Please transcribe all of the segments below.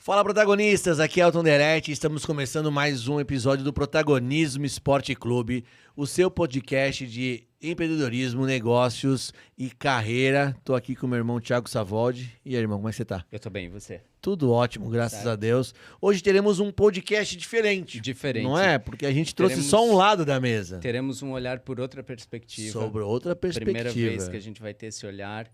Fala, protagonistas! Aqui é Elton Deretti. Estamos começando mais um episódio do Protagonismo Esporte Clube, o seu podcast de empreendedorismo, negócios e carreira. Tô aqui com meu irmão Thiago Savoldi. E aí, irmão, como é que você tá? Eu tô bem, e você? Tudo ótimo, graças a Deus. Hoje teremos um podcast diferente. Não é? Porque a gente trouxe só um lado da mesa. Teremos um olhar por outra perspectiva. Sobre outra perspectiva. Primeira vez que a gente vai ter esse olhar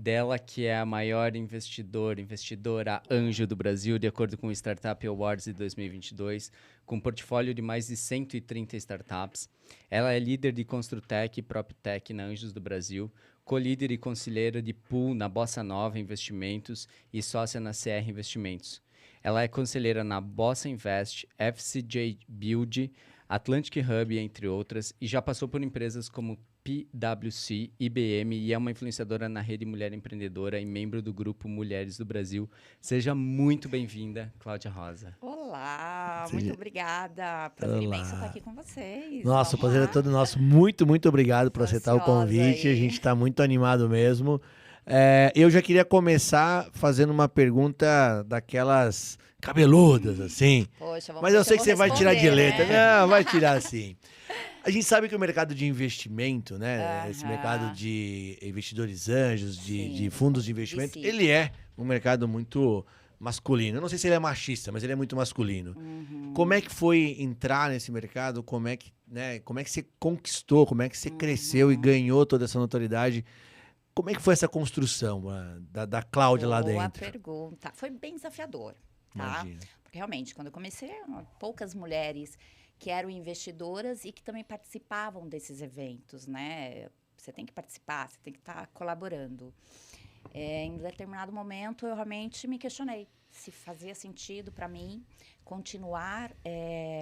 dela, que é a maior investidora anjo do Brasil, de acordo com o Startup Awards de 2022, com um portfólio de mais de 130 startups. Ela é líder de Construtec e PropTech na Anjos do Brasil, co-líder e conselheira de pool na Bossa Nova Investimentos e sócia na CR Investimentos. Ela é conselheira na Bossa Invest, FCJ Build, Atlantic Hub, entre outras, e já passou por empresas como PwC, IBM, e é uma influenciadora na rede Mulher Empreendedora e membro do grupo Mulheres do Brasil. Seja muito bem-vinda, Cláudia Rosa. Olá, muito obrigada. Prazer imenso estar aqui com vocês. Nossa, o prazer é todo nosso. Muito obrigado por aceitar o convite. A gente está muito animado mesmo. Eu já queria começar fazendo uma pergunta daquelas cabeludas, assim. Poxa, vamos Mas eu sei que você vai tirar de letra. Né? Não, vai tirar sim. A gente sabe que o mercado de investimento, né? Esse mercado de investidores anjos, de fundos de investimento, ele é um mercado muito masculino. Eu não sei se ele é machista, mas ele é muito masculino. Como é que foi entrar nesse mercado? Como é que você conquistou? Como é que você cresceu e ganhou toda essa notoriedade? Como é que foi essa construção da Cláudia lá dentro? Boa pergunta. Foi bem desafiador, tá? Imagina. Porque realmente, quando eu comecei, poucas mulheres que eram investidoras e que também participavam desses eventos, né? Você tem que participar, você tem que estar colaborando. Em determinado momento, eu realmente me questionei se fazia sentido para mim continuar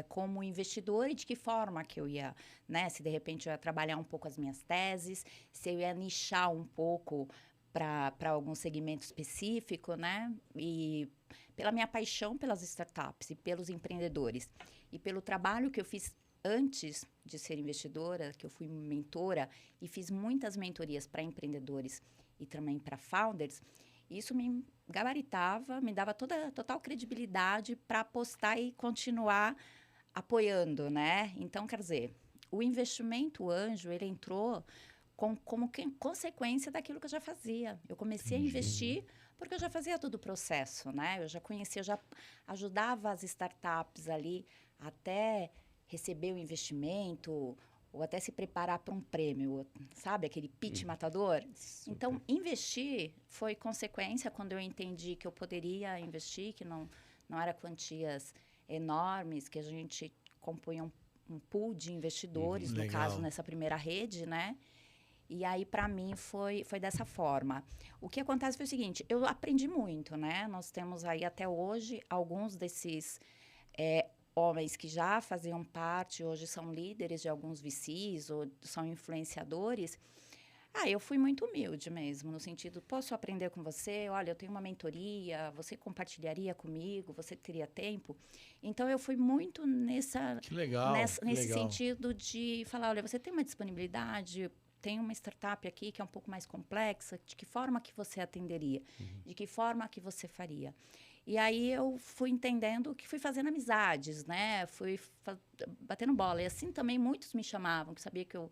como investidora e de que forma que eu ia, né? Se de repente eu ia trabalhar um pouco as minhas teses, se eu ia nichar um pouco para algum segmento específico, né? E pela minha paixão pelas startups e pelos empreendedores e pelo trabalho que eu fiz antes de ser investidora, que eu fui mentora e fiz muitas mentorias para empreendedores e também para founders, isso me gabaritava, me dava total credibilidade para apostar e continuar apoiando, né? Então, quer dizer, o investimento anjo, ele entrou como consequência daquilo que eu já fazia. Eu comecei a investir porque eu já fazia todo o processo, né? Eu já conhecia, já ajudava as startups ali até receber o investimento ou até se preparar para um prêmio, sabe? Aquele pitch matador. Super. Então, investir foi consequência quando eu entendi que eu poderia investir, que não era quantias enormes, que a gente compunha um pool de investidores, no caso, nessa primeira rede, né? E aí, para mim, foi dessa forma. O que acontece foi o seguinte, eu aprendi muito, né? Nós temos aí, até hoje, alguns desses homens que já faziam parte, hoje são líderes de alguns VCs ou são influenciadores. Eu fui muito humilde mesmo, no sentido, posso aprender com você? Olha, eu tenho uma mentoria, você compartilharia comigo? Você teria tempo? Então, eu fui muito nesse sentido de falar, olha, você tem uma disponibilidade? Tem uma startup aqui que é um pouco mais complexa, de que forma que você atenderia? De que forma que você faria? E aí eu fui entendendo que fui fazendo amizades, né? Fui batendo bola. E assim também muitos me chamavam, que sabia que eu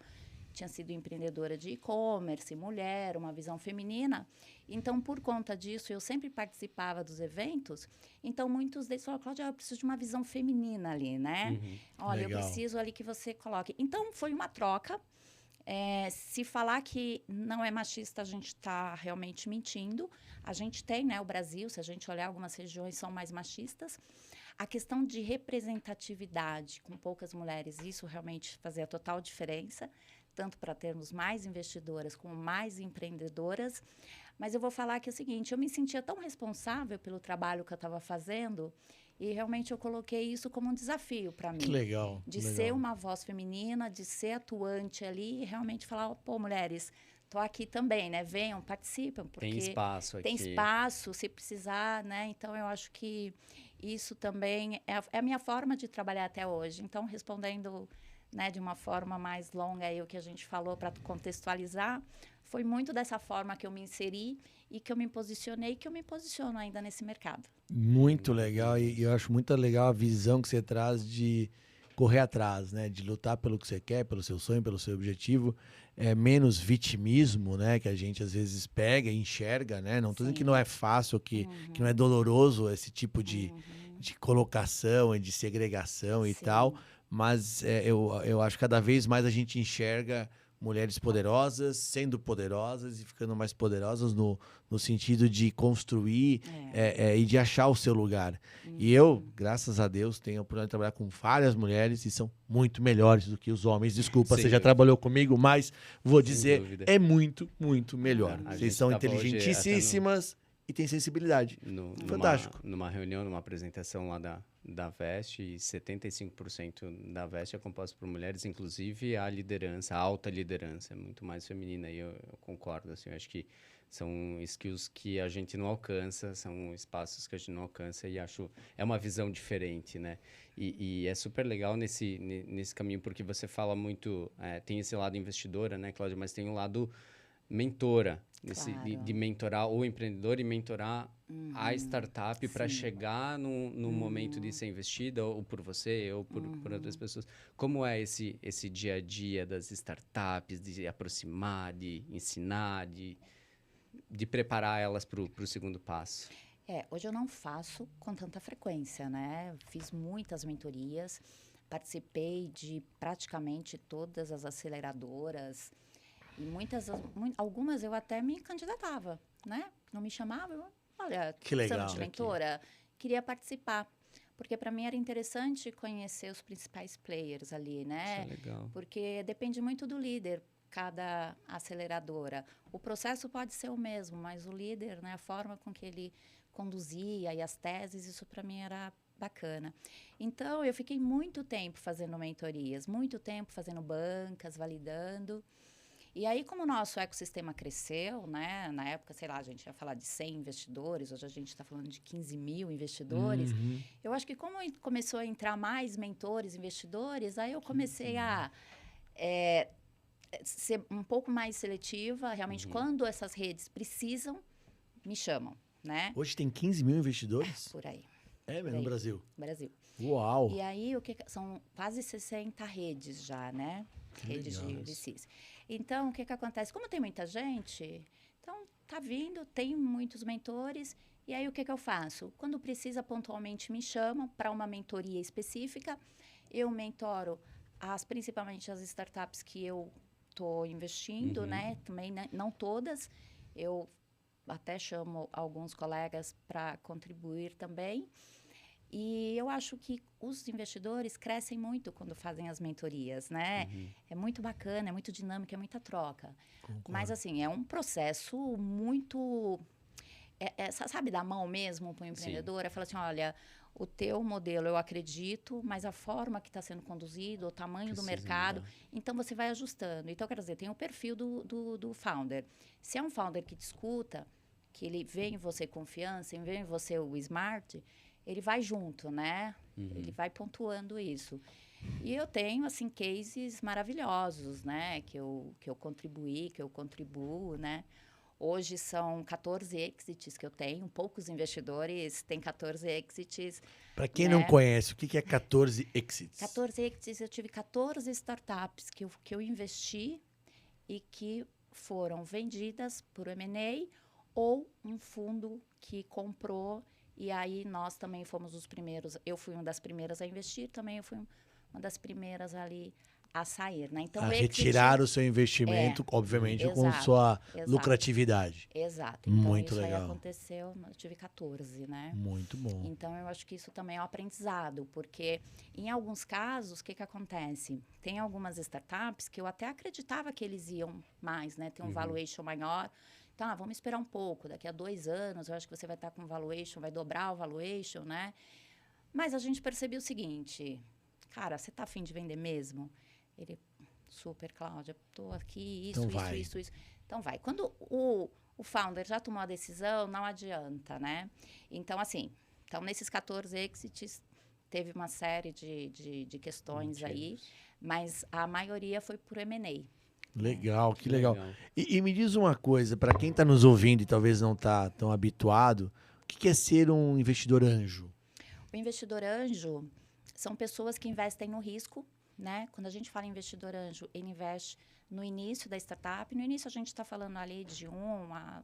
tinha sido empreendedora de e-commerce, mulher, uma visão feminina. Então, por conta disso, eu sempre participava dos eventos. Então, muitos deles falaram, Cláudia, eu preciso de uma visão feminina ali, né? Olha, Legal. eu preciso ali que você coloque. Então, foi uma troca. Se falar que não é machista, a gente está realmente mentindo. A gente tem, né, o Brasil, se a gente olhar, algumas regiões são mais machistas. A questão de representatividade com poucas mulheres, isso realmente fazia total diferença, tanto para termos mais investidoras como mais empreendedoras. Mas eu vou falar que é o seguinte, eu me sentia tão responsável pelo trabalho que eu estava fazendo e realmente eu coloquei isso como um desafio para mim. Que legal. De ser uma voz feminina, de ser atuante ali e realmente falar, pô, mulheres, tô aqui também, né? Venham, participem, porque tem espaço aqui. Tem espaço, se precisar, né? Então, eu acho que isso também é a minha forma de trabalhar até hoje. Então, respondendo né, de uma forma mais longa, aí o que a gente falou para contextualizar, foi muito dessa forma que eu me inseri e que eu me posicionei, que eu me posiciono ainda nesse mercado. Muito legal, e eu acho muito legal a visão que você traz de correr atrás, né? De lutar pelo que você quer, pelo seu sonho, pelo seu objetivo. É menos vitimismo, né? Que a gente às vezes pega e enxerga, né? Não tô dizendo que não é fácil, que não é doloroso esse tipo de colocação e de segregação e tal, mas eu acho que cada vez mais a gente enxerga mulheres poderosas, sendo poderosas e ficando mais poderosas no sentido de construir e de achar o seu lugar. E eu, graças a Deus, tenho a oportunidade de trabalhar com várias mulheres e são muito melhores do que os homens. Desculpa, você já trabalhou comigo, mas vou dizer, é muito, muito melhor. Vocês são inteligentíssimas e têm sensibilidade. Fantástico. Numa reunião, numa apresentação lá da Veste, 75% da Veste é composta por mulheres, inclusive a liderança, a alta liderança, é muito mais feminina, e eu concordo, assim, eu acho que são skills que a gente não alcança, são espaços que a gente não alcança, e acho, é uma visão diferente, né? E é super legal nesse caminho, porque você fala muito, tem esse lado investidora, né, Cláudia, mas tem um lado mentora, de mentorar o empreendedor e mentorar a startup para chegar no momento de ser investida, ou por você, ou por outras pessoas. Como é esse dia a dia das startups, de aproximar, de ensinar, de preparar elas para o segundo passo? Hoje eu não faço com tanta frequência, né? Fiz muitas mentorias, participei de praticamente todas as aceleradoras, e algumas eu até me candidatava, né? Não me chamavam, olha, que legal, precisamos de mentora, queria participar. Porque para mim era interessante conhecer os principais players ali, né? Isso é legal. Porque depende muito do líder, cada aceleradora. O processo pode ser o mesmo, mas o líder, né, a forma com que ele conduzia e as teses, isso para mim era bacana. Então, eu fiquei muito tempo fazendo mentorias, muito tempo fazendo bancas, validando. E aí, como o nosso ecossistema cresceu, né? Na época, sei lá, a gente ia falar de 100 investidores, hoje a gente está falando de 15 mil investidores. Eu acho que como começou a entrar mais mentores, investidores, aí eu comecei a ser um pouco mais seletiva. Realmente, quando essas redes precisam, me chamam, né? Hoje tem 15 mil investidores? Por aí. No Brasil? Brasil. Uau! E aí, são quase 60 redes já, né? Redes de VCs. Então, o que acontece? Como tem muita gente, então tá vindo, tem muitos mentores, e aí o que eu faço? Quando precisa, pontualmente me chamam para uma mentoria específica, eu mentoro principalmente as startups que eu estou investindo, né? Também, né? Não todas, eu até chamo alguns colegas para contribuir também. E eu acho que os investidores crescem muito quando fazem as mentorias, né? É muito bacana, é muito dinâmico, é muita troca. Concordo. Mas, assim, é um processo muito... sabe, dar mão mesmo para o empreendedor? É falar assim, olha, o teu modelo eu acredito, mas a forma que está sendo conduzido, o tamanho do mercado, então você vai ajustando. Então, quer dizer, tem o perfil do founder. Se é um founder que te escuta, que ele vê em você confiança, vê em você o smart... ele vai junto, né? Ele vai pontuando isso. E eu tenho, assim, cases maravilhosos, né? Que eu contribuí, que eu contribuo, né? Hoje são 14 exits que eu tenho. Poucos investidores têm 14 exits. Para quem não conhece, o que é 14 exits? 14 exits, eu tive 14 startups que eu investi e que foram vendidas por M&A ou um fundo que comprou. E aí, nós também fomos os primeiros. Eu fui uma das primeiras a investir, também eu fui uma das primeiras ali a sair, né? Então, retirar o seu investimento, obviamente, com sua lucratividade. Exato. Então, muito isso legal. Aí aconteceu, eu tive 14, né? Muito bom. Então, eu acho que isso também é um aprendizado, porque em alguns casos, o que acontece? Tem algumas startups que eu até acreditava que eles iam mais, né? Ter um valuation maior. Então, vamos esperar um pouco. Daqui a 2 anos, eu acho que você vai estar com valuation, vai dobrar o valuation, né? Mas a gente percebeu o seguinte, cara, você está afim de vender mesmo? Ele, super, Cláudia, estou aqui, isso. Então, vai. Quando o founder já tomou a decisão, não adianta, né? Então, assim, nesses 14 exits, teve uma série de questões aí, mas a maioria foi por M&A. Legal, que legal. E me diz uma coisa, para quem está nos ouvindo e talvez não está tão habituado, o que é ser um investidor anjo? O investidor anjo são pessoas que investem no risco, né? Quando a gente fala em investidor anjo, ele investe no início da startup. No início a gente está falando ali de 1 a,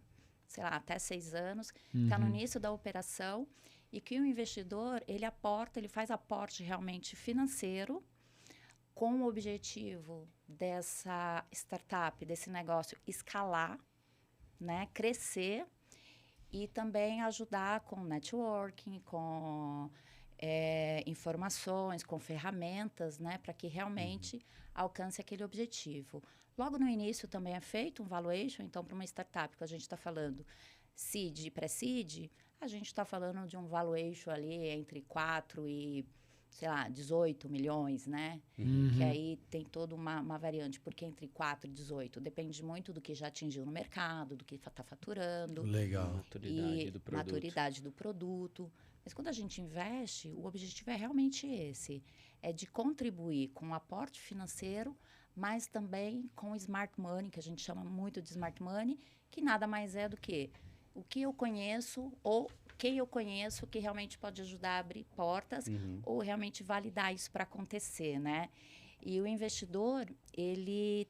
sei lá, até 6 anos, está no início da operação, e que o investidor, ele faz aporte realmente financeiro, com o objetivo dessa startup, desse negócio escalar, né, crescer e também ajudar com networking, com informações, com ferramentas, né, para que realmente alcance aquele objetivo. Logo no início também é feito um valuation, então para uma startup que a gente está falando seed e pré-seed, a gente está falando de um valuation ali entre 4 e, sei lá, 18 milhões, né? Que aí tem toda uma variante, porque entre 4 e 18 depende muito do que já atingiu no mercado, do que está faturando. Legal. Maturidade do produto. Mas quando a gente investe, o objetivo é realmente esse, é de contribuir com o aporte financeiro, mas também com o smart money, que a gente chama muito de smart money, que nada mais é do que o que eu conheço ou quem eu conheço que realmente pode ajudar a abrir portas ou realmente validar isso para acontecer, né? E o investidor, ele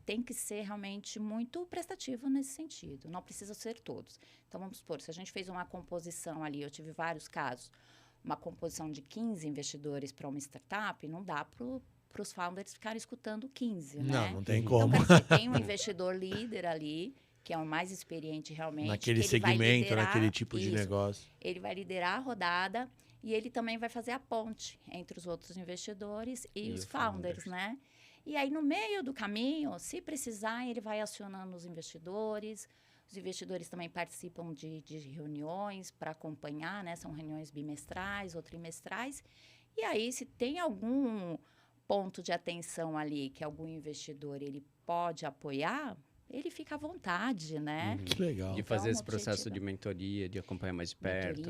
tem que ser realmente muito prestativo nesse sentido. Não precisa ser todos. Então, vamos supor, se a gente fez uma composição ali, eu tive vários casos, uma composição de 15 investidores para uma startup, não dá para os founders ficarem escutando 15, né? Não tem como. Então, quer dizer, tem um investidor líder ali, que é o mais experiente realmente. Naquele segmento, naquele tipo de negócio. Ele vai liderar a rodada e ele também vai fazer a ponte entre os outros investidores e os founders, né? E aí, no meio do caminho, se precisar, ele vai acionando os investidores. Os investidores também participam de reuniões para acompanhar, né? São reuniões bimestrais ou trimestrais. E aí, se tem algum ponto de atenção ali que algum investidor ele pode apoiar, ele fica à vontade, né? Que legal. De fazer esse processo de mentoria, de acompanhar mais de perto.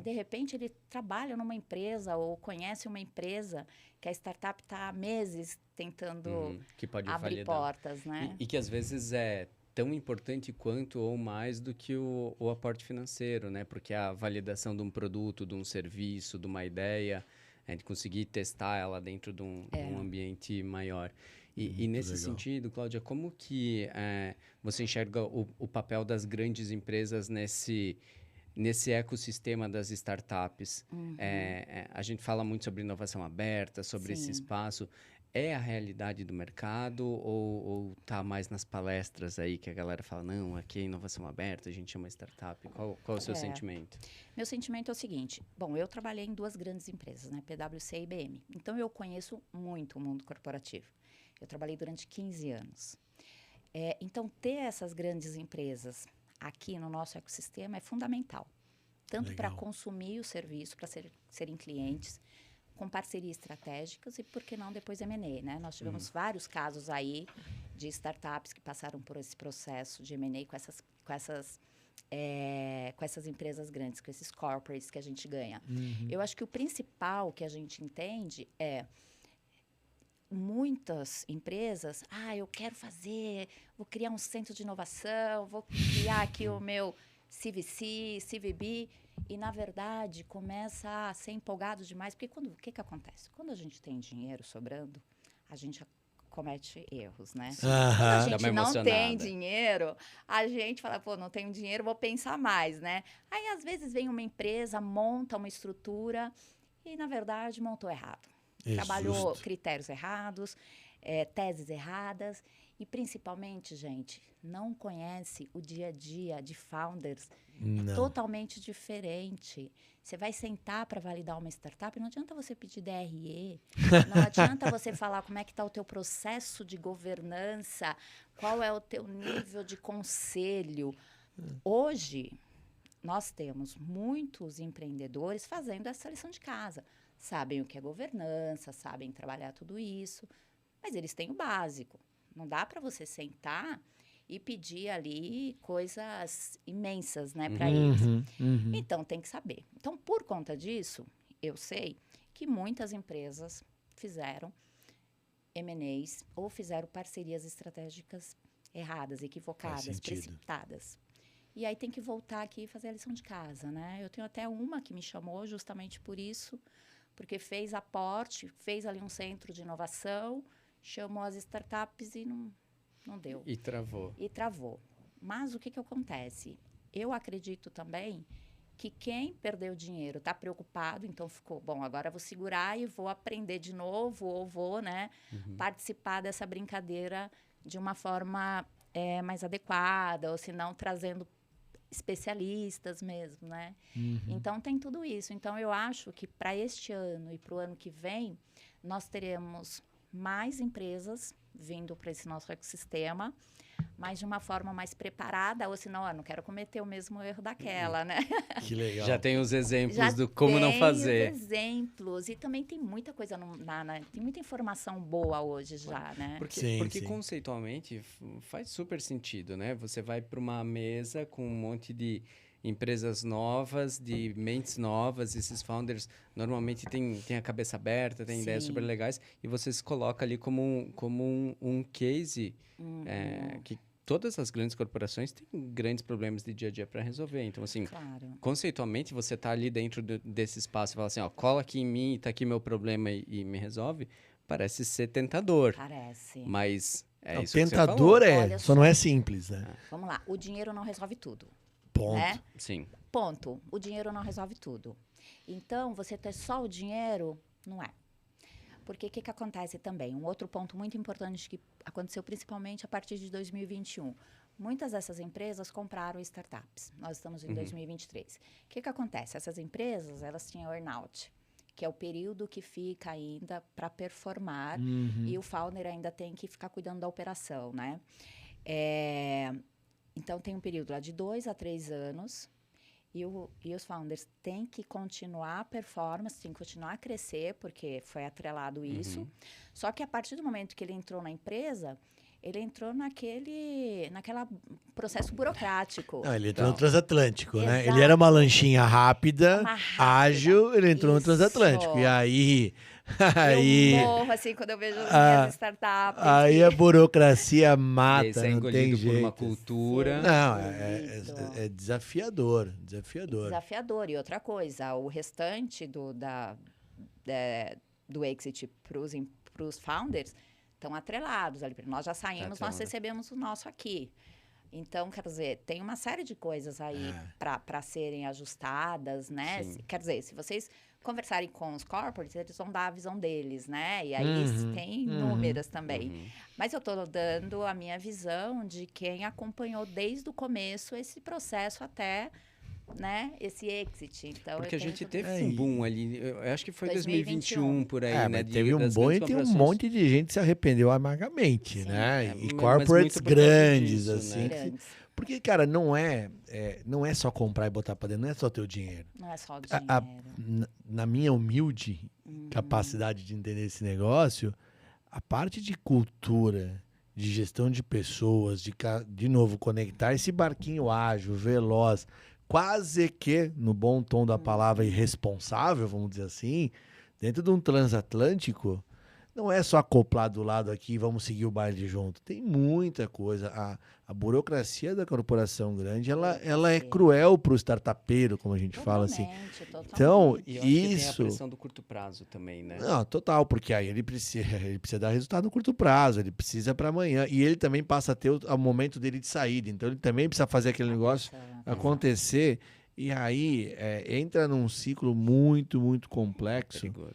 De repente, ele trabalha numa empresa ou conhece uma empresa que a startup está há meses tentando que pode abrir portas, né? E que às vezes é tão importante quanto ou mais do que o aporte financeiro, né? Porque a validação de um produto, de um serviço, de uma ideia, de conseguir testar ela dentro de um ambiente maior. E nesse sentido, Cláudia, como que você enxerga o papel das grandes empresas nesse ecossistema das startups? A gente fala muito sobre inovação aberta, sobre esse espaço. É a realidade do mercado ou tá mais nas palestras aí que a galera fala, não, aqui é inovação aberta, a gente chama startup. Qual é o seu sentimento? Meu sentimento é o seguinte. Bom, eu trabalhei em 2 grandes empresas, né? PwC e IBM. Então, eu conheço muito o mundo corporativo. Eu trabalhei durante 15 anos. Então, ter essas grandes empresas aqui no nosso ecossistema é fundamental. Tanto para consumir o serviço, para serem clientes, com parcerias estratégicas e, por que não, depois M&A, né? Nós tivemos vários casos aí de startups que passaram por esse processo de M&A com essas empresas grandes, com esses corporates que a gente ganha. Eu acho que o principal que a gente entende é muitas empresas, eu quero vou criar um centro de inovação, vou criar aqui o meu CVC, CVB, e, na verdade, começa a ser empolgado demais, porque o que acontece? Quando a gente tem dinheiro sobrando, a gente comete erros, né? Quando a gente não tem dinheiro, a gente fala, não tenho dinheiro, vou pensar mais, né? Aí, às vezes, vem uma empresa, monta uma estrutura e, na verdade, montou errado. Trabalhou critérios errados, teses erradas e, principalmente, gente, não conhece o dia a dia de founders. É totalmente diferente. Você vai sentar para validar uma startup, não adianta você pedir DRE, não adianta você falar como é que está o teu processo de governança, qual é o teu nível de conselho. Hoje, nós temos muitos empreendedores fazendo essa lição de casa. Sabem o que é governança, sabem trabalhar tudo isso, mas eles têm o básico. Não dá para você sentar e pedir ali coisas imensas, né, para eles. Então, tem que saber. Então, por conta disso, eu sei que muitas empresas fizeram M&As ou fizeram parcerias estratégicas erradas, equivocadas, precipitadas. E aí tem que voltar aqui e fazer a lição de casa, né? Eu tenho até uma que me chamou justamente por isso, porque fez aporte, fez ali um centro de inovação, chamou as startups e não deu. E travou. E travou. Mas o que acontece? Eu acredito também que quem perdeu dinheiro está preocupado, então ficou, bom, agora eu vou segurar e vou aprender de novo, ou vou, né, participar dessa brincadeira de uma forma mais adequada, ou se não, trazendo especialistas mesmo, né? Então, tem tudo isso. Então, eu acho que para este ano e para o ano que vem, nós teremos mais empresas vindo para esse nosso ecossistema, mas de uma forma mais preparada, ou senão, eu não quero cometer o mesmo erro daquela, né? Que legal. Já tem os exemplos do como não fazer. Os exemplos. E também tem muita coisa, tem muita informação boa hoje já, né? Porque conceitualmente faz super sentido, né? Você vai para uma mesa com um monte de empresas novas, de mentes novas, esses founders normalmente têm a cabeça aberta, têm ideias super legais, e você se coloca ali como um case que todas as grandes corporações têm grandes problemas de dia a dia para resolver. Então, assim, conceitualmente, você está ali dentro desse espaço e fala assim, ó, cola aqui em mim, está aqui meu problema e me resolve, parece ser tentador. Parece. Mas não, isso tentador que você falou. só não é simples, né? Vamos lá, o dinheiro não resolve tudo. Ponto. Né? Sim. Ponto. O dinheiro não resolve tudo. Então, você ter só o dinheiro, não é. Porque o que acontece também? Um outro ponto muito importante que aconteceu principalmente a partir de 2021. Muitas dessas empresas compraram startups. Nós estamos em 2023. O que acontece? Essas empresas, elas tinham earn-out, que é o período que fica ainda para performar e o founder ainda tem que ficar cuidando da operação, né? Então, tem um período lá de 2 a 3 anos e os founders têm que continuar a performance, têm que continuar a crescer, porque foi atrelado isso. Só que a partir do momento que ele entrou na empresa, ele entrou naquela processo burocrático. Não, ele entrou no transatlântico, né? Exato. Ele era uma lanchinha rápida, ágil, ele entrou no transatlântico. E aí... Eu morro, assim, quando eu vejo as minhas startups. Aí a burocracia mata, é não tem jeito. por uma cultura. Não, é desafiador, desafiador. Desafiador. E outra coisa, o restante do exit para os founders estão atrelados ali. Nós já saímos, nós recebemos o nosso aqui. Então, quer dizer, tem uma série de coisas aí para serem ajustadas, né? Quer dizer, se vocês conversarem com os corporates, eles vão dar a visão deles, né? E aí tem números também. Mas eu estou dando a minha visão de quem acompanhou desde o começo esse processo até, né, esse exit. Então, porque a gente teve um boom ali, eu acho que foi 2021 por aí, né? Teve um boom e tem um monte de gente que se arrependeu amargamente, né? E corporates grandes, assim. Grandes. Porque, cara, não é só comprar e botar pra dentro, não é só ter o dinheiro. Não é só o dinheiro. Na minha humilde capacidade de entender esse negócio, a parte de cultura, de gestão de pessoas, de novo, conectar esse barquinho ágil, veloz, quase que, no bom tom da palavra, irresponsável, vamos dizer assim, dentro de um transatlântico, não é só acoplar do lado aqui e vamos seguir o baile junto. Tem muita coisa. A burocracia da corporação grande, ela é cruel para o startupeiro, como a gente fala assim. Totalmente. Então, e eu acho que tem a isso... pressão do curto prazo também, né? Não, total, porque aí ele precisa dar resultado no curto prazo, ele precisa para amanhã. E ele também passa a ter o momento dele de saída. Então, ele também precisa fazer aquele negócio acontecer. E aí, entra num ciclo muito, muito complexo. Perigoso.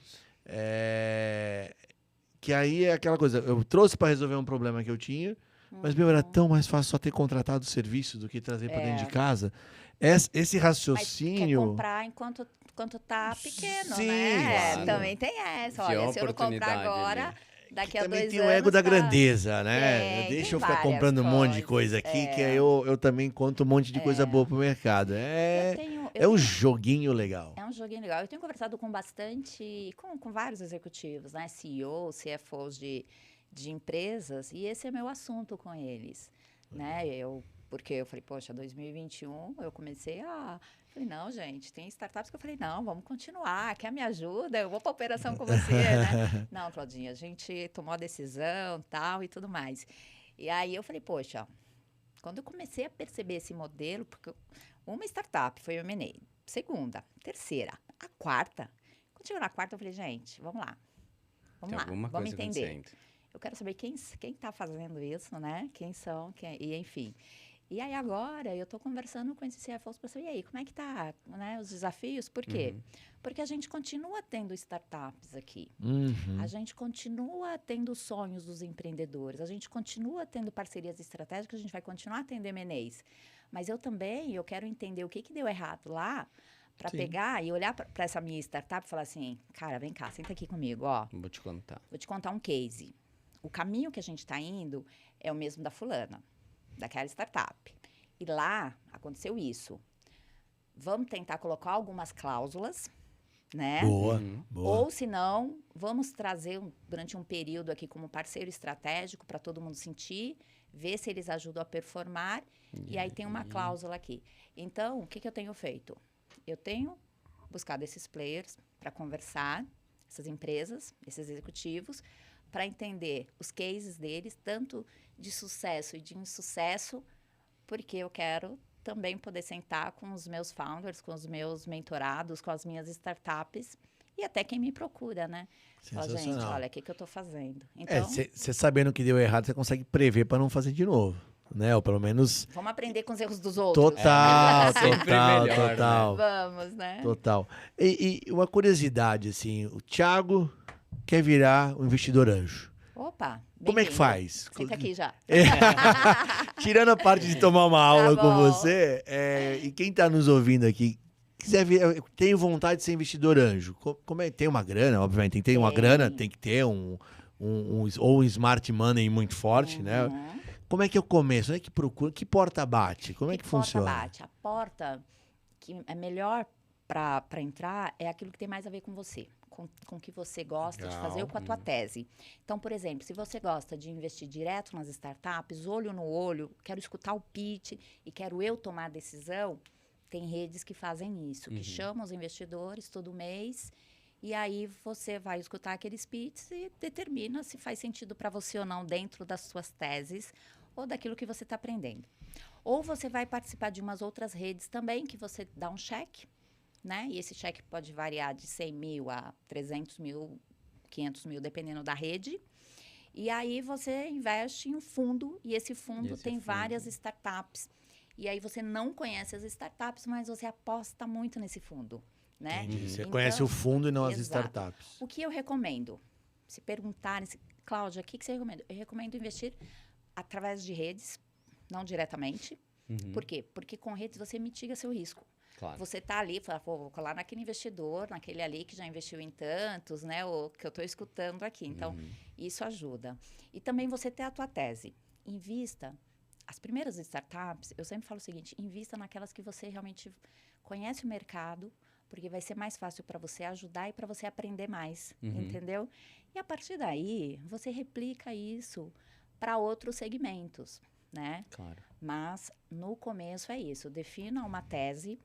Que aí é aquela coisa, eu trouxe para resolver um problema que eu tinha, mas, era tão mais fácil só ter contratado o serviço do que trazer para dentro de casa. Esse raciocínio... Mas quer comprar enquanto tá pequeno, Sim, né? claro. Também tem essa. Olha, se eu não comprar agora, daqui a 2 anos... Também tem o ego da grandeza, né? Deixa eu ficar comprando um monte de coisa aqui, que aí eu também conto um monte de coisa boa pro mercado. É um joguinho legal. É um joguinho legal. Eu tenho conversado com com vários executivos, né? CEOs, CFOs de empresas, e esse é meu assunto com eles. né? Porque eu falei, poxa, 2021 eu comecei a... Falei, não, gente, tem startups que eu falei, não, vamos continuar, quer me ajuda? Eu vou para operação com você, né? Não, Claudinha, a gente tomou a decisão, tal e tudo mais. E aí eu falei, poxa, quando eu comecei a perceber esse modelo, porque uma startup foi o M&A, segunda, terceira, a quarta. Quando chegou na quarta, eu falei, gente, vamos lá, vamos entender. Eu quero saber quem está fazendo isso, né? Quem são, e enfim... E aí agora eu estou conversando com esses CFOs para saber, e aí, como é que tá, né, os desafios? Por quê? Porque a gente continua tendo startups aqui. A gente continua tendo sonhos dos empreendedores. A gente continua tendo parcerias estratégicas. A gente vai continuar tendo M&As. Mas eu quero entender o que deu errado lá para pegar e olhar para essa minha startup e falar assim, cara, vem cá, senta aqui comigo, ó. Vou te contar. Vou te contar um case. O caminho que a gente está indo é o mesmo da fulana, daquela startup. E lá aconteceu isso. Vamos tentar colocar algumas cláusulas, né? Boa. Ou, se não, vamos trazer durante um período aqui como parceiro estratégico para todo mundo sentir, ver se eles ajudam a performar. E aí tem uma cláusula aqui. Então, o que eu tenho feito? Eu tenho buscado esses players para conversar, essas empresas, esses executivos, para entender os cases deles, tanto de sucesso e de insucesso, porque eu quero também poder sentar com os meus founders, com os meus mentorados, com as minhas startups e até quem me procura, né? Fala, gente, olha, o que eu estou fazendo? Então, você sabendo que deu errado, você consegue prever para não fazer de novo, né? Ou pelo menos... Vamos aprender com os erros dos outros. Total. Melhor, né? Vamos, né? Total. E uma curiosidade, assim, o Thiago quer virar um investidor anjo. Opa, como é que faz? Senta aqui já. Tirando a parte de tomar uma aula com você, e quem está nos ouvindo aqui, quiser ver, tenho vontade de ser investidor anjo. Como é? Tem uma grana, obviamente, tem que ter uma grana, tem que ter ou um smart money muito forte, né? Como é que eu começo? Onde é que procura? Que porta bate? Como é que funciona? Porta bate? A porta que é melhor para entrar é aquilo que tem mais a ver com você. Com o que você gosta de fazer ou com a tua tese. Então, por exemplo, se você gosta de investir direto nas startups, olho no olho, quero escutar o pitch e quero eu tomar a decisão, tem redes que fazem isso, que chamam os investidores todo mês e aí você vai escutar aqueles pitches e determina se faz sentido para você ou não dentro das suas teses ou daquilo que você está aprendendo. Ou você vai participar de umas outras redes também que você dá um cheque, né? E esse cheque pode variar de 100 mil a 300 mil, 500 mil, dependendo da rede. E aí você investe em um fundo, e esse fundo tem várias startups. E aí você não conhece as startups, mas você aposta muito nesse fundo, né? Você conhece o fundo e não as startups. O que eu recomendo? Se perguntarem, Cláudia, o que você recomenda? Eu recomendo investir através de redes, não diretamente. Por quê? Porque com redes você mitiga seu risco. Claro. Você tá ali, fala, pô, vou colar naquele investidor, naquele ali que já investiu em tantos, né? O que eu estou escutando aqui. Então, isso ajuda. E também você ter a tua tese. Invista. As primeiras startups, eu sempre falo o seguinte, invista naquelas que você realmente conhece o mercado, porque vai ser mais fácil para você ajudar e para você aprender mais, entendeu? E a partir daí, você replica isso para outros segmentos, né? Claro. Mas, no começo é isso. Defina uma tese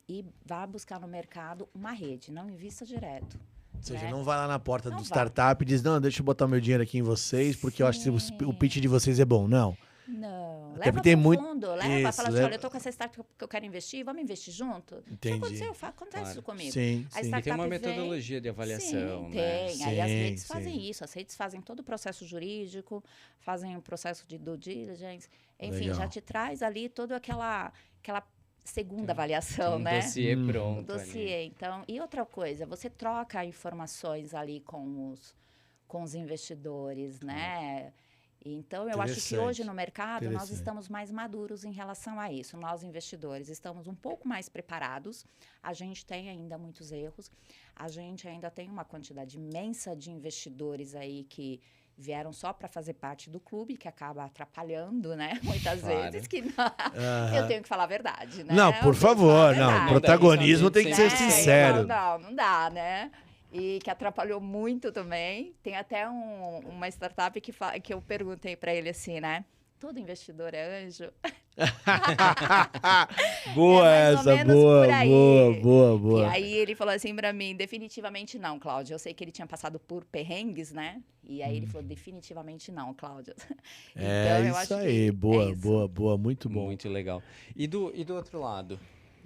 e vá buscar no mercado uma rede. Não invista direto. Ou seja, né? não vai lá na porta do startup e diz, não, deixa eu botar meu dinheiro aqui em vocês, porque eu acho que o pitch de vocês é bom. Não. Não. Até Leva tem pro muito... fundo. Leva, fala assim, olha, eu tô com essa startup que eu quero investir, vamos investir junto? Entendi. Já aconteceu, acontece isso comigo. Sim, A sim. E tem uma startup metodologia de avaliação, Sim, né? tem. Aí as redes Sim, fazem isso. As redes fazem todo o processo jurídico, fazem o processo de due diligence. Enfim, Legal. já te traz ali toda aquela segunda avaliação, né? Dossiê O pronto. dossiê, Ali. então. E outra coisa, você troca informações ali com os investidores, né? Então, eu acho que hoje no mercado nós estamos mais maduros em relação a isso. Nós, investidores, estamos um pouco mais preparados. A gente tem ainda muitos erros. A gente ainda tem uma quantidade imensa de investidores aí que vieram só para fazer parte do clube, que acaba atrapalhando, né? Muitas vezes que não. Eu tenho que falar a verdade, né? Não, por favor, não. Protagonismo tem que ser né? sincero. Não dá, né? E que atrapalhou muito também. Tem até uma startup que eu perguntei para ele assim, né? todo investidor é anjo. Boa É mais ou essa, menos boa, por aí. boa. E aí ele falou assim pra mim, definitivamente não, Cláudia. Eu sei que ele tinha passado por perrengues, né? E aí ele falou, definitivamente não, Cláudia. É Então, eu isso acho aí, que boa, é isso. boa, muito bom. Muito legal. E do outro lado?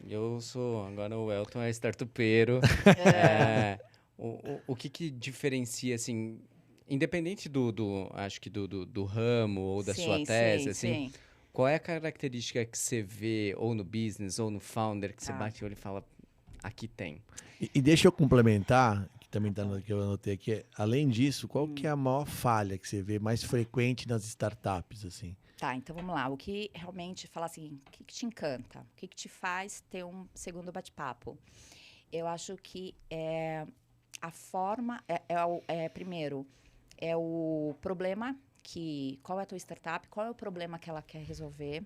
Eu sou, agora o Elton é startupeiro. O que diferencia, assim, independente acho que do ramo ou da sua tese, assim, Sim. qual é a característica que você vê ou no business ou no founder que você Tá. bate o olho e fala, aqui tem? E deixa eu complementar, que também tá no que eu anotei aqui. Além disso, qual que é a maior falha que você vê mais frequente nas startups, assim? Tá, então vamos lá. O que realmente, fala assim, o que te encanta? O que te faz ter um segundo bate-papo? Eu acho que a forma, primeiro, é o problema qual é a tua startup, qual é o problema que ela quer resolver,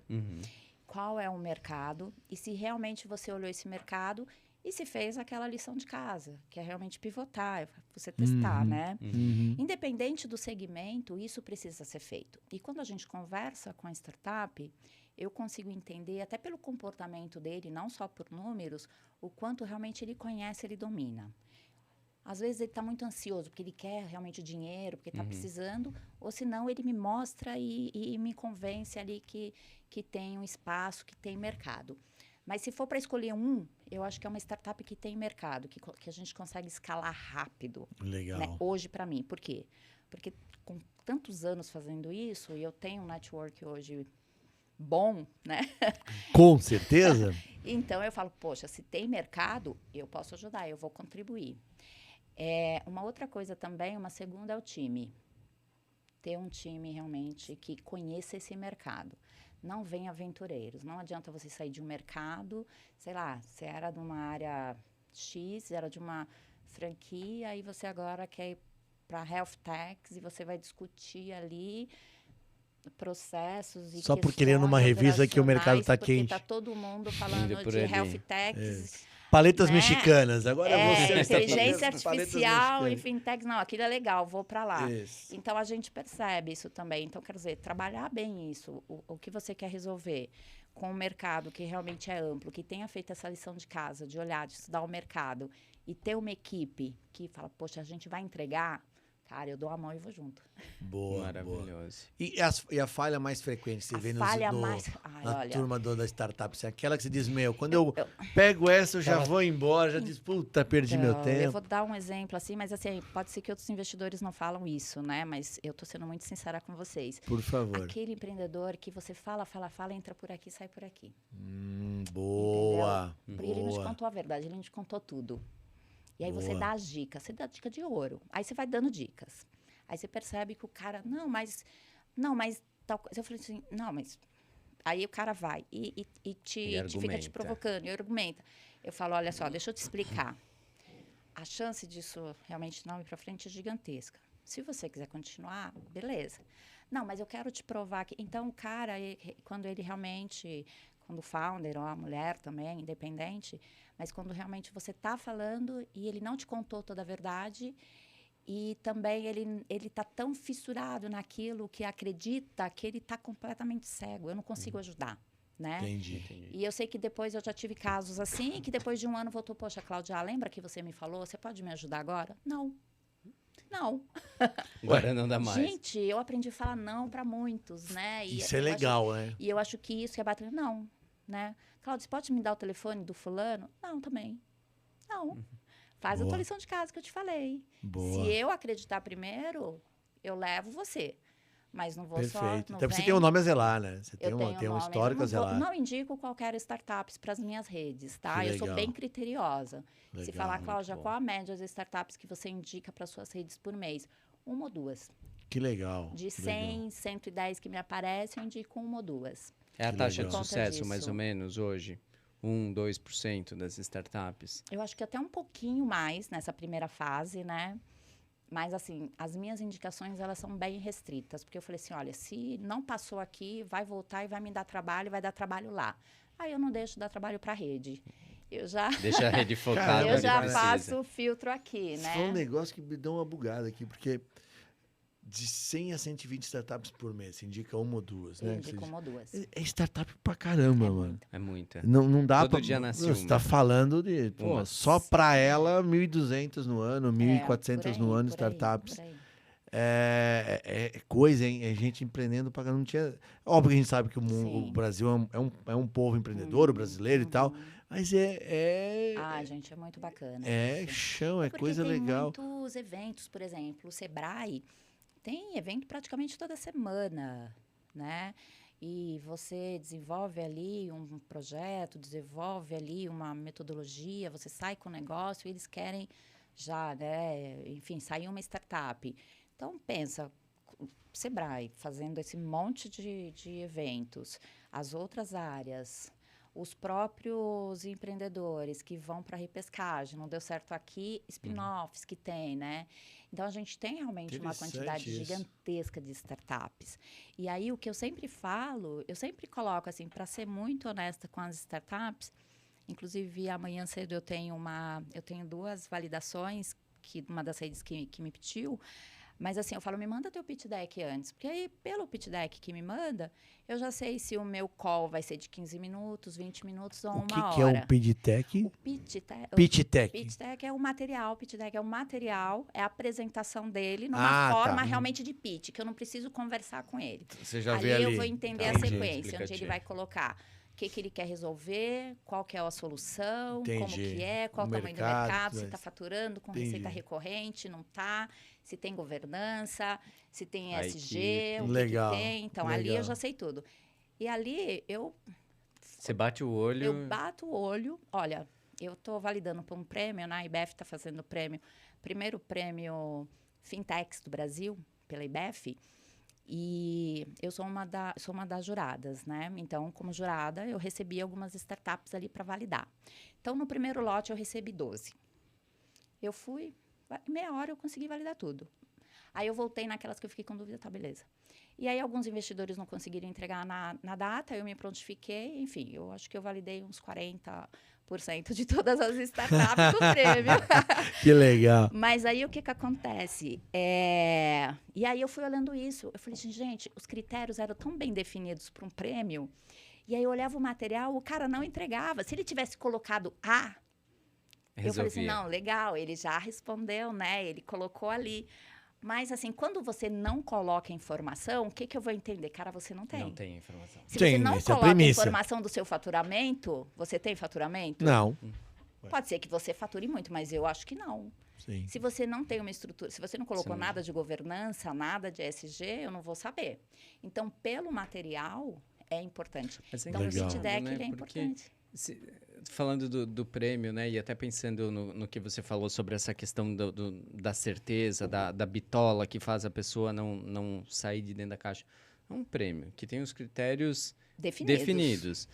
qual é o mercado, e se realmente você olhou esse mercado e se fez aquela lição de casa, que é realmente pivotar, você testar, né? Independente do segmento, isso precisa ser feito. E quando a gente conversa com a startup, eu consigo entender, até pelo comportamento dele, não só por números, o quanto realmente ele conhece, ele domina. Às vezes ele está muito ansioso, porque ele quer realmente dinheiro, porque está precisando, ou senão ele me mostra e me convence ali que tem um espaço, que tem mercado. Mas se for para escolher eu acho que é uma startup que tem mercado, que a gente consegue escalar rápido. Legal. Né? Hoje, para mim. Por quê? Porque com tantos anos fazendo isso, e eu tenho um network hoje bom, né? Com certeza. Então, eu falo, poxa, se tem mercado, eu posso ajudar, eu vou contribuir. Uma outra coisa também, uma segunda é o time. Ter um time realmente que conheça esse mercado. Não vem aventureiros. Não adianta você sair de um mercado, sei lá, você era de uma área X, era de uma franquia, e você agora quer ir para health techs e você vai discutir ali processos e Só por querer numa revista que o mercado está quente. Porque está todo mundo falando por de ali. health techs. Paletas né? mexicanas. Agora você Inteligência está artificial e fintechs. Não, aquilo é legal, vou para lá. Isso. Então, a gente percebe isso também. Então, quer dizer, trabalhar bem isso, o que você quer resolver com o mercado que realmente é amplo, que tenha feito essa lição de casa, de olhar, de estudar o mercado e ter uma equipe que fala, poxa, a gente vai entregar, cara, eu dou a mão e vou junto. Boa, Maravilhoso. E a falha mais frequente que você vê na olha, turma da startup? Assim, aquela que você diz, quando eu pego essa, eu já vou embora, já diz, puta, perdi meu tempo. Eu vou dar um exemplo assim, mas assim, pode ser que outros investidores não falam isso, né? Mas eu tô sendo muito sincera com vocês. Por favor. Aquele empreendedor que você fala, entra por aqui, sai por aqui. Boa. Porque ele não te contou a verdade, ele não te contou tudo. E aí você dá as dicas, você dá dica de ouro. Aí você vai dando dicas. Aí você percebe que o cara, não, mas tal coisa. Eu falei assim, não, mas... Aí o cara vai e fica te provocando, e argumenta. Eu falo, olha só, deixa eu te explicar. A chance disso realmente não ir para frente é gigantesca. Se você quiser continuar, beleza. Não, mas eu quero te provar que... Então, o cara, quando o founder ou a mulher também, independente, mas quando realmente você está falando e ele não te contou toda a verdade e também ele está tão fissurado naquilo que acredita que ele está completamente cego. Eu não consigo ajudar, né? Entendi. E eu sei que depois eu já tive casos assim, que depois de um ano voltou, poxa, Cláudia, lembra que você me falou? Você pode me ajudar agora? Não. Agora não dá mais. Gente, eu aprendi a falar não para muitos, né? Isso é legal, né? E eu acho que isso é bater não, né? Cláudia, você pode me dar o telefone do fulano? Não, também. Não. Faz a tua lição de casa que eu te falei. Boa. Se eu acreditar primeiro, eu levo você. Mas não vou Perfeito. só... Até porque você tem um nome a zelar, né? Você tem um nome, histórico a zelar. Não indico qualquer startups para as minhas redes, tá? Eu sou bem criteriosa. Legal, Se falar, Cláudia, bom. qual a média das startups que você indica para suas redes por mês? 1 ou 2. Que legal. De 100, 110 que me aparecem, eu indico 1 ou 2. É a taxa de Por conta sucesso, mais disso. ou menos, hoje? 2% das startups? Eu acho que até um pouquinho mais nessa primeira fase, né? Mas, assim, as minhas indicações, elas são bem restritas. Porque eu falei assim, olha, se não passou aqui, vai voltar e vai me dar trabalho, vai dar trabalho lá. Aí eu não deixo dar trabalho para a rede. Eu já... Deixa a rede focada eu onde já precisa. faço o filtro aqui, né? Isso foi um negócio que me deu uma bugada aqui, porque de 100 a 120 startups por mês. Você indica uma ou duas, né? Eu indico uma ou duas. É startup pra caramba, mano. É muita. Não dá Todo pra... dia nasce Você uma. tá falando de... Pô, Uma. só pra ela, 1.200 no ano, 1.400 por aí, no ano, por aí, startups. por aí. É coisa, hein? É gente empreendendo pra caramba. Não tinha... Óbvio que a gente sabe que o Sim. Brasil é um povo empreendedor, o brasileiro e tal. Mas Ah, gente, é muito bacana. é chão, é Porque coisa tem legal. muitos eventos, por exemplo, o Sebrae tem evento praticamente toda semana, né? E você desenvolve ali um projeto, desenvolve ali uma metodologia, você sai com o negócio e eles querem já, né? Enfim, sair uma startup. Então, pensa, o Sebrae fazendo esse monte de eventos, as outras áreas, os próprios empreendedores que vão para a repescagem, não deu certo aqui, spin-offs que tem, né? Então, a gente tem realmente uma quantidade gigantesca de startups. E aí, o que eu sempre falo, eu sempre coloco assim, para ser muito honesta com as startups, inclusive amanhã cedo eu tenho 2 validações, que uma das redes que me pediu, mas assim, eu falo, me manda teu pitch deck antes, porque aí, pelo pitch deck que me manda, eu já sei se o meu call vai ser de 15 minutos, 20 minutos ou uma hora. O que é o pitch deck? O pitch deck. Pitch deck. É o material, pitch deck é o material, é a apresentação dele numa forma realmente de pitch, que eu não preciso conversar com ele. Você já vê ali. Eu vou entender a sequência, onde ele vai colocar o que ele quer resolver, qual que é a solução, como que é, qual o tamanho do mercado, se está faturando com receita recorrente, não está, se tem governança, se tem ESG, o que tem. Então, ali eu já sei tudo. E ali Você bate o olho... Eu bato o olho. Olha, eu estou validando para um prêmio, né? A IBEF está fazendo o primeiro prêmio Fintechs do Brasil, pela IBEF. E eu sou uma das juradas, né? Então, como jurada, eu recebi algumas startups ali para validar. Então, no primeiro lote, eu recebi 12. Eu fui, em meia hora eu consegui validar tudo. Aí eu voltei naquelas que eu fiquei com dúvida, tá, beleza. E aí alguns investidores não conseguiram entregar na data, eu me prontifiquei, enfim, eu acho que eu validei uns 40% de todas as startups do prêmio. Que legal. Mas aí o que acontece? E aí eu fui olhando isso, eu falei assim, gente, os critérios eram tão bem definidos para um prêmio, e aí eu olhava o material, o cara não entregava. Se ele tivesse colocado A, eu falei assim, não, legal, ele já respondeu, né? Ele colocou ali. Mas, assim, quando você não coloca informação, o que eu vou entender? Cara, você não tem. Não tem informação. Se você não coloca informação do seu faturamento, você tem faturamento? Não. Pode ser que você fature muito, mas eu acho que não. Sim. Se você não tem uma estrutura, se você não colocou nada de governança, nada de ESG, eu não vou saber. Então, pelo material, é importante. Então, o pitch deck ele é importante. Falando do prêmio, né, e até pensando no que você falou sobre essa questão da certeza, da bitola que faz a pessoa não sair de dentro da caixa. É um prêmio que tem os critérios definidos.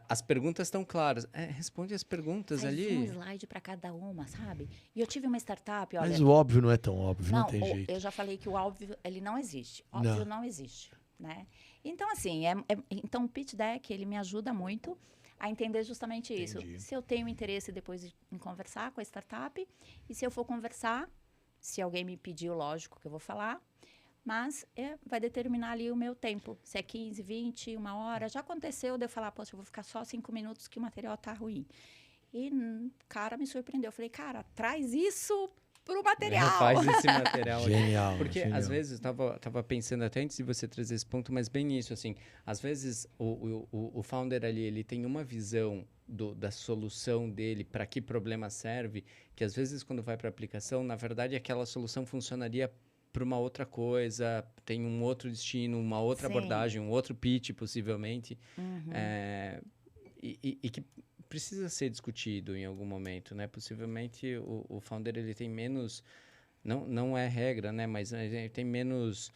As perguntas estão claras. Responde as perguntas ali. Faz um slide para cada uma, sabe? E eu tive uma startup, olha... Mas o óbvio não é tão óbvio, não tem jeito. Eu já falei que o óbvio, ele não existe. Óbvio não existe, né? Então, assim, então o pitch deck, ele me ajuda muito a entender justamente isso. Se eu tenho interesse depois em conversar com a startup, e se eu for conversar, se alguém me pediu, lógico que eu vou falar, mas vai determinar ali o meu tempo. Se é 15, 20, 1 hora. Já aconteceu de eu falar, poxa, eu vou ficar só 5 minutos que o material tá ruim. E o cara me surpreendeu. Eu falei, cara, traz isso pro material. Faz esse material. Genial. Porque, às vezes, eu tava pensando até antes de você trazer esse ponto, mas bem nisso, assim, às vezes o founder ali, ele tem uma visão da solução dele, para que problema serve, que às vezes, quando vai para a aplicação, na verdade, aquela solução funcionaria para uma outra coisa, tem um outro destino, uma outra abordagem, um outro pitch, possivelmente, e que precisa ser discutido em algum momento, né? Possivelmente o founder ele tem menos, não é regra, né? Mas ele tem menos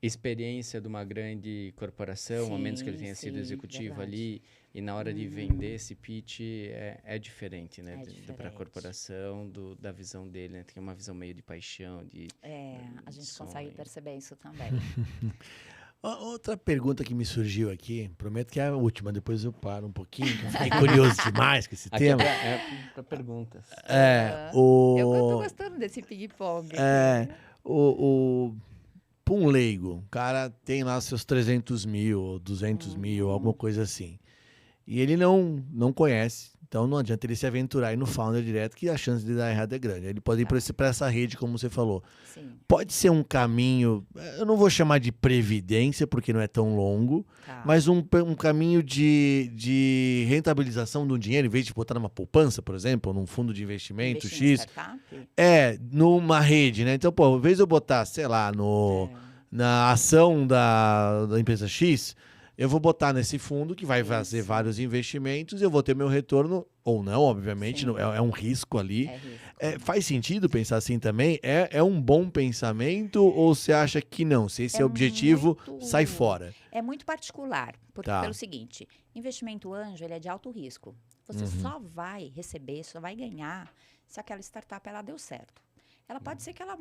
experiência de uma grande corporação, a menos que ele tenha sido executivo ali, e na hora de vender esse pitch é diferente, né? Para a corporação, da visão dele, né? Tem uma visão meio de paixão, a gente consegue perceber isso também. Outra pergunta que me surgiu aqui, prometo que é a última, depois eu paro um pouquinho, que eu fiquei curioso demais com esse tema. Para perguntas. Eu tô gostando desse ping-pong. para um leigo, o cara tem lá seus 300 mil, ou 200 mil, alguma coisa assim. E ele não conhece, então não adianta ele se aventurar aí no founder direto, que a chance de dar errado é grande. Ele pode ir para essa rede, como você falou. Sim. Pode ser um caminho, eu não vou chamar de previdência, porque não é tão longo, mas um caminho de rentabilização do dinheiro, em vez de botar numa poupança, por exemplo, ou num fundo de investimento X. Numa rede, né? Então, pô, em vez de eu botar, sei lá, na ação da empresa X, eu vou botar nesse fundo que vai fazer vários investimentos e eu vou ter meu retorno, ou não, obviamente, é um risco ali. Faz sentido pensar assim também? É um bom pensamento ou você acha que não? Se esse é o objetivo, sai fora? É muito particular, pelo seguinte, investimento anjo ele é de alto risco. Você só vai receber, só vai ganhar se aquela startup ela deu certo. Ela pode ser que ela...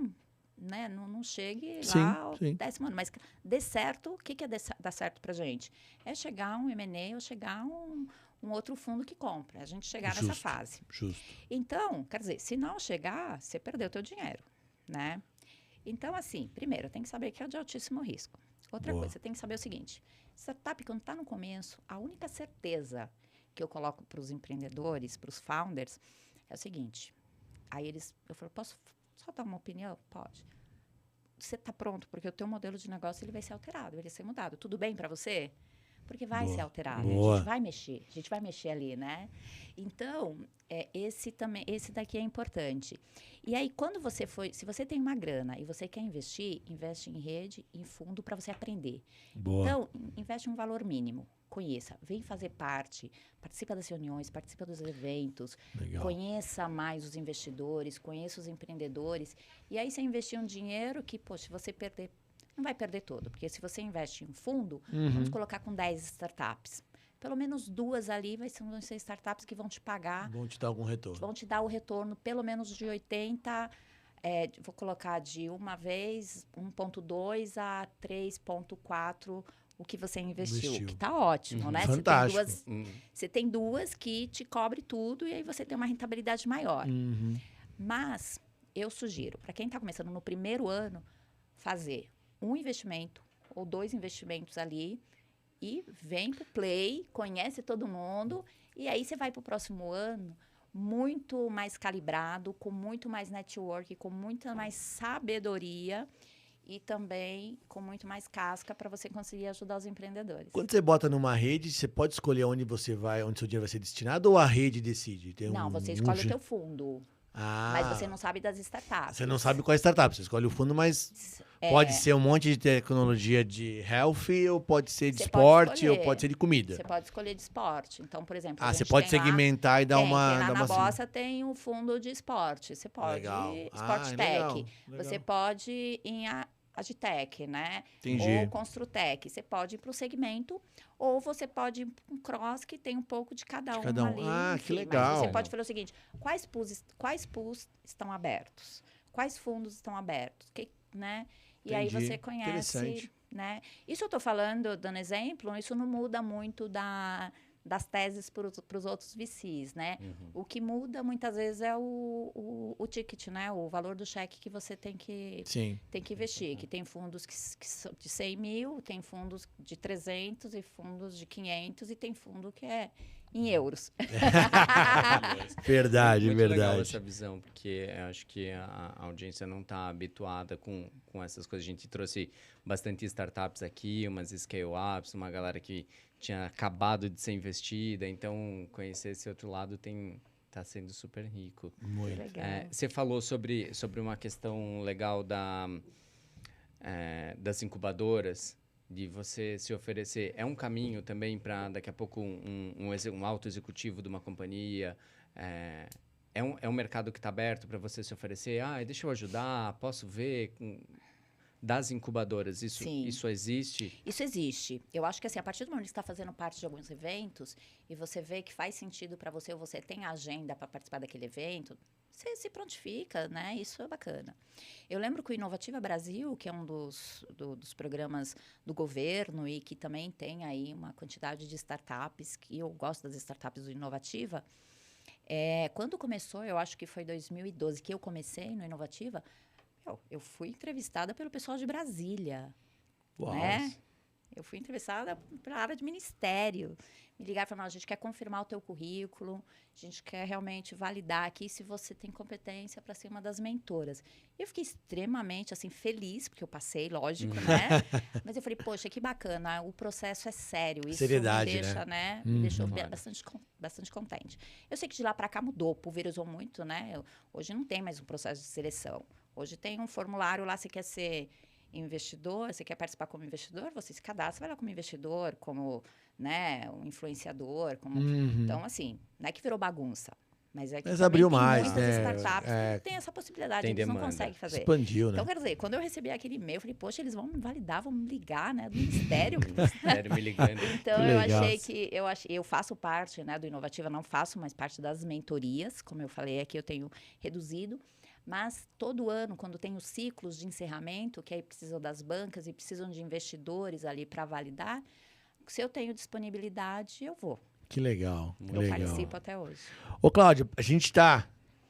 Né, não chegue lá ao 10º ano, mas dê certo, o que é dar certo pra gente? É chegar um M&A ou chegar um outro fundo que compra, a gente chegar nessa fase. Justo. Então, quer dizer, se não chegar, você perdeu o teu dinheiro, né? Então, assim, primeiro, tem que saber que é de altíssimo risco. Outra coisa, você tem que saber o seguinte, startup, quando está no começo, a única certeza que eu coloco para os empreendedores, para os founders, é o seguinte, aí eu falo, posso só dar uma opinião? Pode. Você está pronto, porque o teu modelo de negócio ele vai ser alterado, ele vai ser mudado. Tudo bem para você? Porque vai ser alterado. A gente vai mexer ali, né? Então, esse daqui é importante. E aí, se você tem uma grana e você quer investir, investe em rede, em fundo, para você aprender. Então, investe um valor mínimo. Conheça, vem fazer parte, participa das reuniões, participa dos eventos, conheça mais os investidores, conheça os empreendedores. E aí você investir um dinheiro que, poxa, se você perder, não vai perder todo. Porque se você investe em um fundo, vamos colocar com 10 startups. Pelo menos 2 ali vão ser startups que vão te pagar. Vão te dar algum retorno. Vão te dar o retorno pelo menos de 80%. Vou colocar de uma vez 1,2 a 3,4 o que você investiu. Que tá ótimo, né? Fantástico. Você tem duas que te cobre tudo e aí você tem uma rentabilidade maior. Mas eu sugiro, para quem está começando no primeiro ano, fazer um investimento ou 2 investimentos ali e vem pro play, conhece todo mundo e aí você vai pro próximo ano muito mais calibrado, com muito mais network, com muita mais sabedoria e também com muito mais casca para você conseguir ajudar os empreendedores. Quando você bota numa rede, você pode escolher onde você vai, onde seu dinheiro vai ser destinado ou a rede decide? Não, você escolhe o teu fundo. Mas você não sabe das startups. Você não sabe qual é a startup, você escolhe o fundo, mas pode ser um monte de tecnologia de health, ou pode ser de esporte, ou pode ser de comida. Você pode escolher de esporte. Então, por exemplo... você pode segmentar e dar uma... na Bossa tem um fundo de esporte. Você pode... Sport Tech. Legal. Você pode ir em Agitech, né? Entendi. Ou Construtech. Você pode ir para o segmento, ou você pode ir para um cross que tem um pouco de cada um ali. Enfim, que legal. Mas você pode fazer o seguinte, quais pools estão abertos? Quais fundos estão abertos? Né? E aí você conhece... Né? Isso eu estou falando, dando exemplo, isso não muda muito das teses para os outros VCs, né? O que muda muitas vezes é o ticket, né? O valor do cheque que você tem que investir. Que tem fundos que são de 100 mil, tem fundos de 300 e fundos de 500 e tem fundo que é em euros. Verdade. Muito legal essa visão, porque eu acho que a audiência não está habituada com essas coisas. A gente trouxe bastante startups aqui, umas scale-ups, uma galera que tinha acabado de ser investida, então conhecer esse outro lado está sendo super rico. Muito legal. Você falou sobre uma questão legal das incubadoras, de você se oferecer. É um caminho também para, daqui a pouco, um alto executivo de uma companhia. É um mercado que está aberto para você se oferecer. Deixa eu ajudar, posso ver... Das incubadoras, isso existe? Isso existe. Eu acho que assim, a partir do momento que você está fazendo parte de alguns eventos e você vê que faz sentido para você, ou você tem agenda para participar daquele evento, você se prontifica, né? Isso é bacana. Eu lembro que o Inovativa Brasil, que é um dos programas do governo e que também tem aí uma quantidade de startups, que eu gosto das startups do Inovativa, quando começou, eu acho que foi 2012 que eu comecei no Inovativa, Eu fui entrevistada pelo pessoal de Brasília, Uau. né? Eu fui entrevistada para a área de ministério. Me ligaram e falaram, a gente quer confirmar o teu currículo, a gente quer realmente validar aqui se você tem competência para ser uma das mentoras. E eu fiquei extremamente, assim, feliz, porque eu passei, lógico, né? Mas eu falei, poxa, que bacana, o processo é sério. Isso Seriedade, me deixa, né? Me deixou bastante contente. Eu sei que de lá para cá mudou, pulverizou muito, né? Hoje não tem mais um processo de seleção. Hoje tem um formulário lá, você quer ser investidor, você quer participar como investidor, você se cadastra, vai lá como investidor, como, né, um influenciador, como... Então, assim, não é que virou bagunça, mas é que abriu tem mais, muitas né? startups que tem essa possibilidade, tem eles demanda. não conseguem fazer. Expandiu, né? Então, quer dizer, quando eu recebi aquele e-mail, eu falei, poxa, eles vão me validar, vão me ligar, né, do Ministério. Ministério me ligando. Então, Que eu legal. achei que... Eu faço parte, né, do Inovativa, não faço mais parte das mentorias, como eu falei aqui, eu tenho reduzido. Mas todo ano, quando tem os ciclos de encerramento, que aí precisam das bancas e precisam de investidores ali para validar, se eu tenho disponibilidade, eu vou. Que legal. Que Eu legal. participo até hoje. Ô, Cláudia, a gente tá...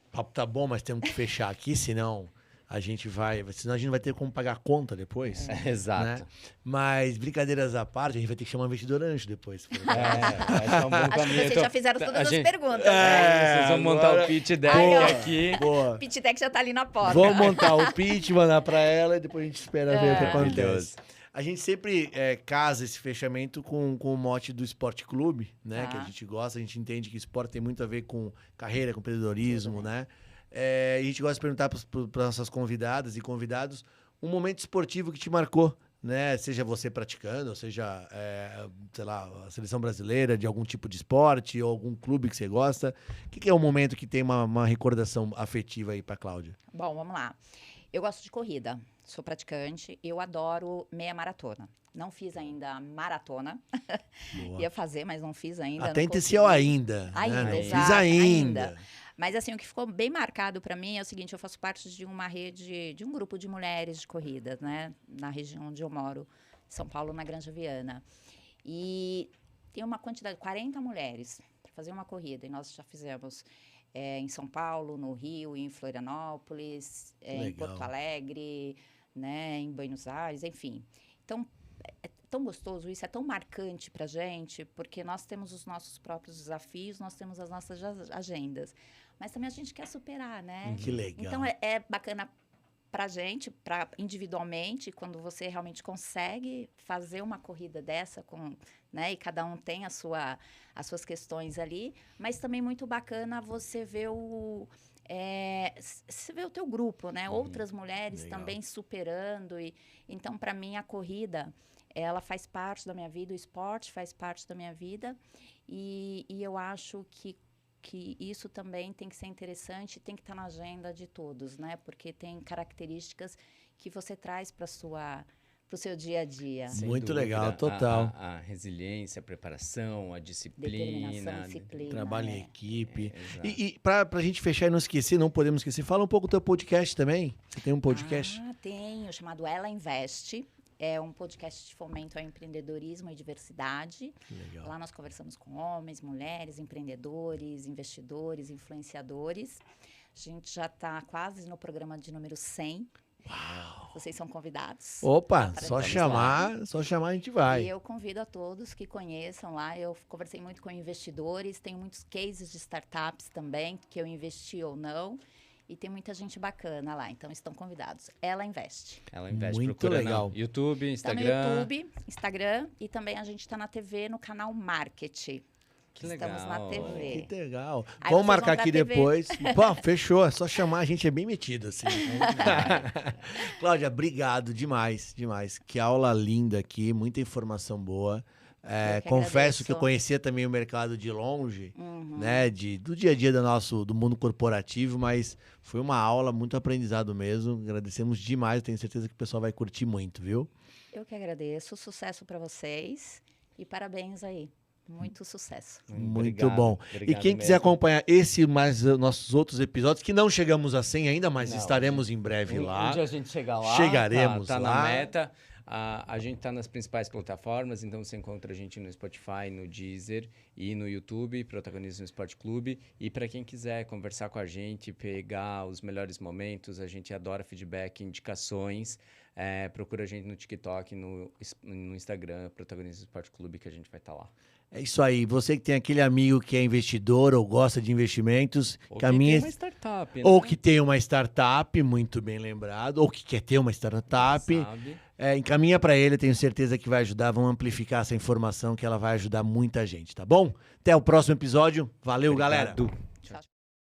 O papo tá bom, mas temos que fechar aqui, senão a gente vai ter como pagar a conta depois. Exato. Né? Mas, brincadeiras à parte, a gente vai ter que chamar um investidor anjo depois. Acho que é um bom Acho que caminho. vocês já fizeram todas as perguntas, É, né? Vocês vão montar agora- o pitch Aí, deck ó. aqui. Boa. O Pitec já tá ali na porta. Vamos montar o pitch, mandar pra ela e depois a gente espera ver o que acontece. Maravilhoso. A gente sempre casa esse fechamento com o mote do esporte clube, né? Tá. Que a gente gosta, a gente entende que esporte tem muito a ver com carreira, com empreendedorismo, né? E a gente gosta de perguntar para nossas convidadas e convidados um momento esportivo que te marcou, né? Seja você praticando, ou seja, sei lá, a seleção brasileira de algum tipo de esporte ou algum clube que você gosta. O que é um momento que tem uma recordação afetiva aí para Cláudia? Bom, vamos lá. Eu gosto de corrida, sou praticante, eu adoro meia maratona. Não fiz ainda maratona, Boa. ia fazer, mas não fiz ainda. não Atente-se consegui. ao ainda. Ainda, né? Não exato, fiz ainda. Mas assim, o que ficou bem marcado para mim é o seguinte, eu faço parte de uma rede, de um grupo de mulheres de corrida, né? Na região onde eu moro, São Paulo, na Granja Viana. E tem uma quantidade, 40 mulheres para fazer uma corrida. E nós já fizemos em São Paulo, no Rio, em Florianópolis, em Legal. Porto Alegre, né? Em Buenos Aires, enfim. Então, é tão gostoso isso, é tão marcante para a gente, porque nós temos os nossos próprios desafios, nós temos as nossas agendas. Mas também a gente quer superar, né? Que legal. Então, é bacana para a gente, individualmente, quando você realmente consegue fazer uma corrida dessa, né? E cada um tem as suas questões ali, mas também muito bacana você ver você vê o teu grupo, né? Outras mulheres Legal. também superando. Então, para mim, a corrida, ela faz parte da minha vida, o esporte faz parte da minha vida. E eu acho que isso também tem que ser interessante, tem que estar na agenda de todos, né? Porque tem características que você traz para o seu dia a dia. Sem Muito dúvida, legal, total. A resiliência, a preparação, a Determinação, disciplina. disciplina. Trabalho em equipe. Exato. E pra gente fechar e não esquecer, não podemos esquecer, fala um pouco do teu podcast também. Você tem um podcast? Tenho, chamado Ela Investe. É um podcast de fomento ao empreendedorismo e diversidade. Legal. Lá nós conversamos com homens, mulheres, empreendedores, investidores, influenciadores. A gente já está quase no programa de número 100. Uau! Vocês são convidados. Opa, Para só estar chamar a gente vai. E eu convido a todos que conheçam lá. Eu conversei muito com investidores, tenho muitos cases de startups também, que eu investi ou não. E tem muita gente bacana lá, então estão convidados. Ela Investe. Ela investe, Muito procura legal. no YouTube, Está no Instagram. YouTube, Instagram e também a gente está na TV, no canal Market. Que legal. Estamos na TV. Que legal. Aí Vamos vocês marcar vão pra aqui TV. depois. Pô, fechou. É só chamar, a gente é bem metido, assim. Cláudia, obrigado demais, demais. Que aula linda aqui, muita informação boa. Eu que Confesso agradeço. que eu conhecia também o mercado de longe, né? Do dia a dia do mundo corporativo, mas foi uma aula, muito aprendizado mesmo. Agradecemos demais, tenho certeza que o pessoal vai curtir muito, viu? Eu que agradeço, sucesso para vocês e parabéns aí. Muito sucesso. Muito Obrigado, bom. E quem quiser mesmo. acompanhar esse mais nossos outros episódios, que não chegamos a 100 ainda, mas Não, estaremos em breve lá. Um dia a gente chega lá. Chegaremos tá lá. na meta. A gente está nas principais plataformas, então você encontra a gente no Spotify, no Deezer e no YouTube, Protagonismo Esporte Clube. E para quem quiser conversar com a gente, pegar os melhores momentos, a gente adora feedback, indicações. Procura a gente no TikTok, no Instagram, Protagonismo Esporte Clube, que a gente vai estar lá. É isso aí. Você que tem aquele amigo que é investidor ou gosta de investimentos, Ou caminha... que tem uma startup, né? Ou que tem uma startup, muito bem lembrado, ou que quer ter uma startup, Sabe? encaminha para ele, tenho certeza que vai ajudar. Vamos amplificar essa informação que ela vai ajudar muita gente, tá bom? Até o próximo episódio. Valeu, Obrigado. galera!